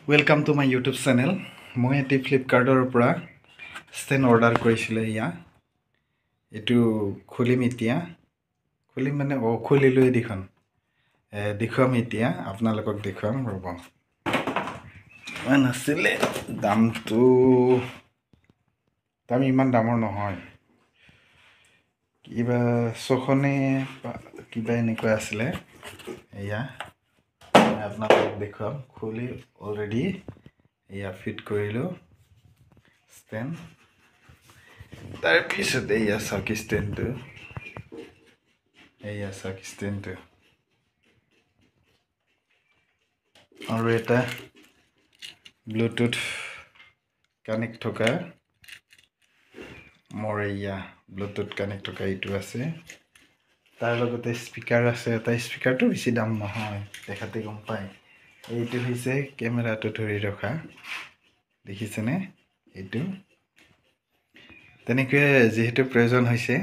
Welcome to my YouTube channel. মই এটি ফ্লিপকাৰ্টৰ পৰা ষ্টেণ্ড অৰ্ডাৰ কৰিছিলোঁ ইয়া এইটো খুলিম এতিয়া খুলিম মানে খুলিলৈ দেখুৱাম এতিয়া আপোনালোকক দেখুৱাম ৰ'ব নাছিলে দামটো ইমান দামৰ নহয় কিবা 600 নে কিবা এনেকুৱা আছিলে এয়া আপোনালোকক দেখুৱাম খুলি অলৰেডি এয়া ফিট কৰিলো ষ্টেণ্ড তাৰ পিছতে এয়া চাকি ষ্টেণ্ডটো আৰু এটা ব্লুটুথ কানেক্ট থকা মোৰ এয়া ব্লুটুথ কানেক্ট থকা এইটো আছে তাৰ লগতে স্পিকাৰ আছে এটা স্পিকাৰটো বেছি দাম নহয় দেখাতে গম পায় এইটো হৈছে কেমেৰাটো ধৰি ৰখা দেখিছেনে এইটো তেনেকৈ যেহেতু প্ৰয়োজন হৈছে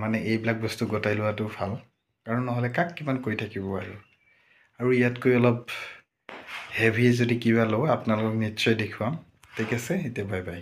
মানে এইবিলাক বস্তু গটাই লোৱাটো ভাল কাৰণ নহ'লে কাক কিমান কৈ থাকিব আৰু ইয়াতকৈ অলপ হেভি যদি কিবা লওঁ আপোনালোকক নিশ্চয় দেখুৱাম ঠিক আছে এতিয়া বাই বাই